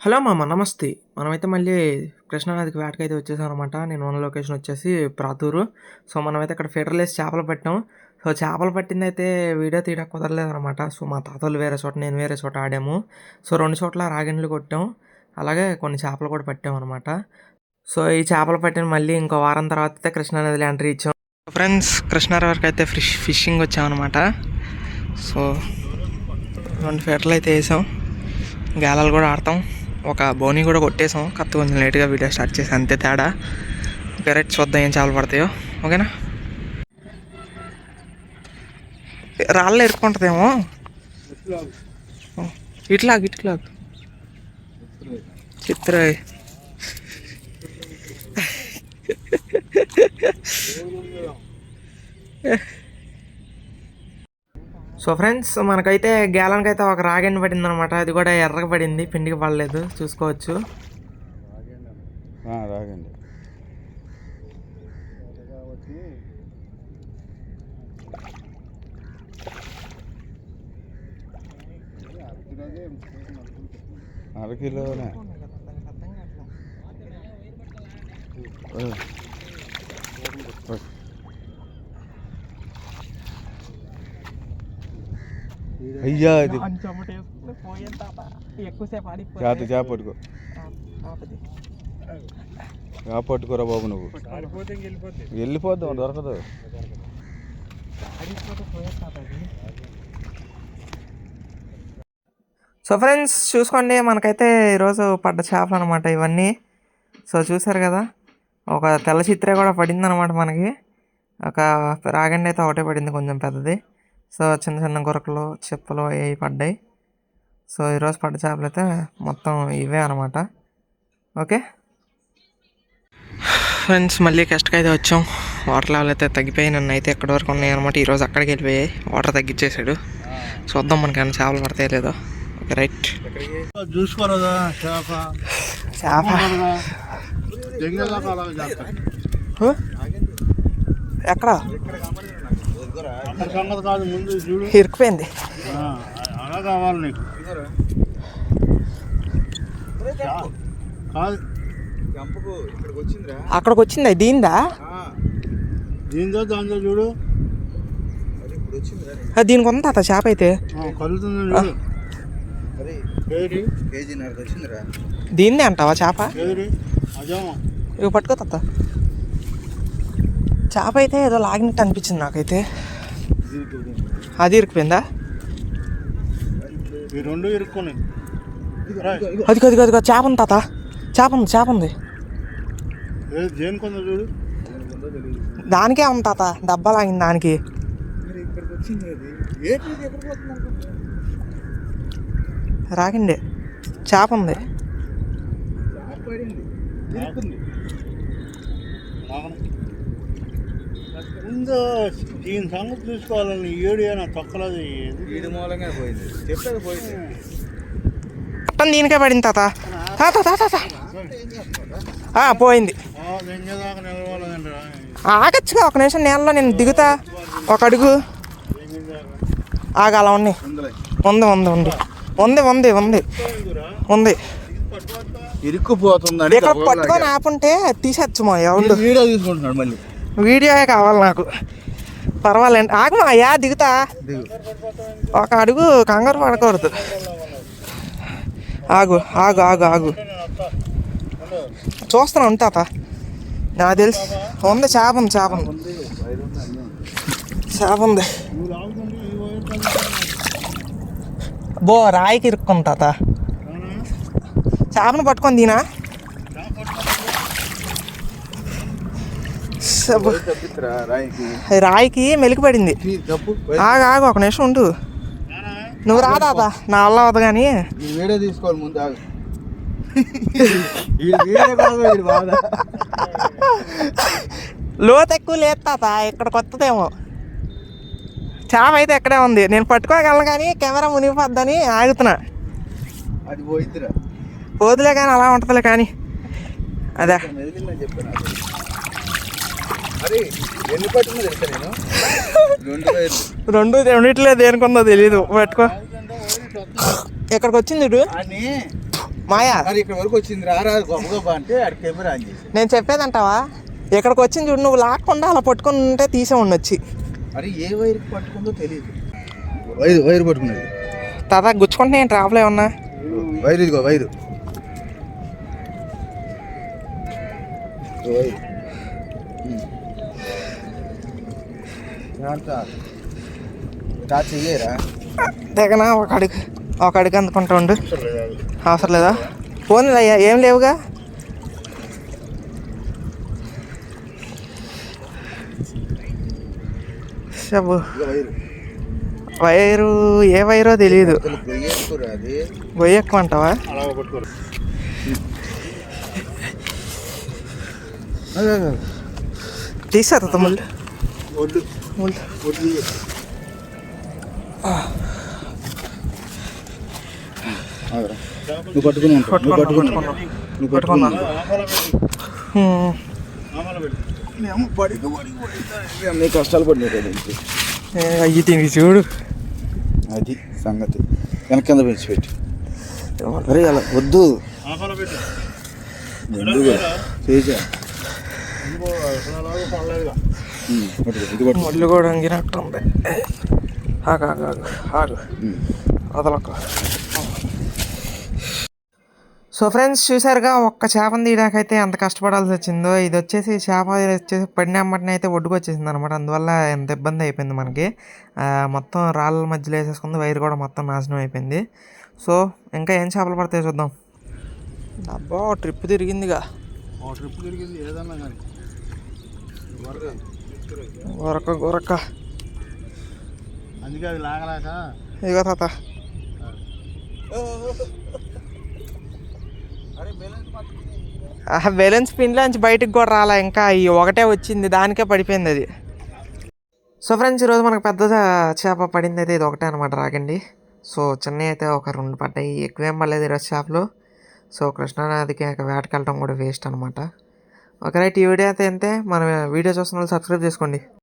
Hello మామ, నమస్తే. మనమైతే మళ్ళీ కృష్ణానదికి వేటకైతే వచ్చేసాం అనమాట. నేను ఉన్న లొకేషన్ వచ్చేసి ప్రాతూరు. సో మనమైతే ఇక్కడ ఫిటర్లేసి చేపలు పట్టాం. సో చేపలు పట్టింది అయితే వీడియో తీయడం కుదరలేదు అనమాట. సో మా తాతలు వేరే చోట, నేను వేరే చోట ఆడాము. సో 2 చోట్ల రాగిణులు కొట్టాం, అలాగే కొన్ని చేపలు కూడా పట్టాం అనమాట. సో ఈ చేపలు పట్టిన మళ్ళీ ఇంకో వారం తర్వాత అయితే కృష్ణానదిలో ఎంట్రీ ఇచ్చాం. ఫ్రెండ్స్, కృష్ణా రివర్కి అయితే ఫిషింగ్ వచ్చామన్నమాట. సో 2 ఫీటర్లు అయితే వేసాం, గాలాలు కూడా ఆడతాం, ఒక బోనీ కూడా కొట్టేసాం. కత్తి కొంచెం లేట్గా వీడియో స్టార్ట్ చేసాం, అంతే తేడా. ఓకే రైట్, చూద్దాం ఏం చేపలు పడతాయో. ఓకేనా, రాళ్ళు ఎరుక్కుంటుందేమో. ఇట్లాగ చిత్ర సో ఫ్రెండ్స్, మనకైతే గ్యాలన్కి అయితే ఒక రాగండి పడింది అనమాట. అది కూడా ఎర్రగా పడింది, పిండికి పడలేదు, చూసుకోవచ్చు. రాగండి అరకిలోనే అయ్యా, అది చేప పట్టుకో, చేప పట్టుకోరా బాబు. నువ్వు వెళ్ళిపోద్దాం, దొరకదు. సో ఫ్రెండ్స్ చూసుకోండి, మనకైతే ఈరోజు పడ్డ చేపలు అనమాట ఇవన్నీ. సో చూసారు కదా, ఒక తెల్ల చిత్ర కూడా పడింది అనమాట మనకి. ఒక రాగండి అయితే ఒకటే పడింది, కొంచెం పెద్దది. సో చిన్న చిన్న గురకలు, చెప్పులు అవి పడ్డాయి. సో ఈరోజు పడ్డ చేపలు అయితే మొత్తం ఇవే అనమాట. ఓకే ఫ్రెండ్స్, మళ్ళీ కష్టకి అయితే వచ్చాం. వాటర్ లెవెల్ అయితే తగ్గిపోయి, నన్ను అయితే ఎక్కడి వరకు ఉన్నాయి అనమాట. ఈరోజు అక్కడికి వెళ్ళిపోయాయి, వాటర్ తగ్గించేసాడు. చూద్దాం మనకి ఏమైనా చేపలు పడతాయో లేదో. ఓకే రైట్, చూసుకోరా చేప ఎక్కడ ఇరుక్కుపోయింది. కావాలి నీకు అక్కడికి వచ్చిందా? దీందా దాంతో చూడు, దీనికి ఉంది తాత చేప అయితే. దీన్నే అంటావా చేప? ఇవి పట్టుకో తాత. చేప అయితే ఏదో లాగినట్టు అనిపించింది నాకైతే. అది ఇరుక్కుపోయిందా? అది చేప ఉంది తాత, చేప ఉంది. దానికే ఉంది తాత, దెబ్బ లాగింది దానికి. రాకండి, చేప ఉంది. దీని సంగతి చూసుకోవాలని ఏడు తొక్కలేదు, దీనికే పడింది తాత. పోయింది. ఆగచ్చుగా ఒక నిమిషం, నేలలో నేను దిగుతా. ఒక అడుగు ఆగాల. ఉంది ఇరుక్కుపోతుంది. ఇక్కడ పట్టుకొని ఆపుంటే తీసేచ్చు. మా ఎవరు వీడియో తీసుకుంటున్నాడు, మళ్ళీ వీడియోయే కావాలి నాకు. పర్వాలేండి, ఆగమా అయ్యా, దిగుతా. ఒక అడుగు, కంగారు పడకూడదు. ఆగు చూస్తున్నా ఉంటా. నాకు తెలుసు ఉంది, చేప ఉంది. బో రాయికి ఇరుక్కుంది తాత. చేపను పట్టుకొని దీనా రాయికి మెలికి పడింది. ఆగు ఒక నిమిషం ఉండు. నువ్వు రా తాత, నా వల్ల అవదు కానీ. వీడియో తీసుకోవాలి ముందు. లోతు ఎక్కువ లేదు తాత, ఇక్కడ కొత్తదేమో. చేప అయితే ఎక్కడే ఉంది, నేను పట్టుకోగలను కానీ కెమెరా మునిగిపోద్దని ఆగుతున్నా. అది పోదులే కానీ అలా ఉంటుందిలే కానీ. అదే రెండిట్లో దేనికొందో తెలీదు. పట్టుకో. ఇక్కడికి వచ్చింది చూడు అని మాయా. మరి ఇక్కడ వరకు వచ్చింది రారా గొప్ప అంటే ఆడ కెమెరా ఆన్ చేసి నేను చెప్పేదంటావా, ఇక్కడికి వచ్చింది చూడు, నువ్వు లాక్కుండా అలా పట్టుకుని ఉంటే తీసే ఉండొచ్చి. మరి ఏ వైర్ పట్టుకుందో తెలియదు. వైర్ వైర్ పట్టుకున్నది తాత గుచ్చుకుంటున్నా ఏంటి రాపులో ఏమన్నా? వైర్ ఇదిగో వైరు వైర్ చెయ్యరా దిగనా ఒక అడుగు అందుకుంటా ఉండు. అవసరం లేదా? ఫోన్ అయ్యా ఏం లేవుగా. షబ్బు వైరు ఏ వైరో తెలియదు. గొయ్యి ఎక్కువ అంటావా? తీసారు తమ్ముళ్ళు. నువ్వు పట్టుకున్నా కష్టాలు పడినాయి. అయ్యి తిని చూడు, అది సంగతి. వెనక కింద పెంచిపెట్టి అరే అలా వద్దు ముళ్ళు కూడా అంగినట్టు ఉంది. ఆగు ఆగు ఆగు ఆగు వదలకు. సో ఫ్రెండ్స్ చూసారుగా, ఒక్క చేపను తీయడానికైతే ఎంత కష్టపడాల్సి వచ్చిందో. ఇది వచ్చేసి చేప వచ్చేసి పడిన అమ్మటిని అయితే ఒడ్డుకు వచ్చేసింది అనమాట. అందువల్ల ఎంత ఇబ్బంది అయిపోయింది మనకి. మొత్తం రాళ్ళ మధ్యలో వేసేసుకుంది, వైర్ కూడా మొత్తం నాశనం అయిపోయింది. సో ఇంకా ఏం చేపలు పడతాయి చూద్దాం. అబ్బా ట్రిప్ తిరిగిందిగా, ట్రిప్ తిరిగింది ఏదన్నా కానీ గొరక గొరక. అందుకే అది లాగలేక ఇదిగో తాత. బ్యాలెన్స్ పిన్లోంచి బయటకు కూడా రాలా, ఇంకా ఈ ఒకటే వచ్చింది, దానికే పడిపోయింది అది. సో ఫ్రెండ్స్ ఈరోజు మనకు పెద్ద చేప పడింది అయితే ఇది ఒకటే అనమాట, రాగండి. సో చిన్నవి అయితే ఒక 2 పడ్డాయి, ఎక్కువేం పడలేదు ఈరోజు చేపలు. సో కృష్ణానదికి వేటకి వెళ్ళడం కూడా వేస్ట్ అనమాట. ఒక రైట్, ఈ వీడియో అయితే అంతే. మన వీడియో చూస్తున్న వాళ్ళు సబ్స్క్రైబ్ చేసుకోండి.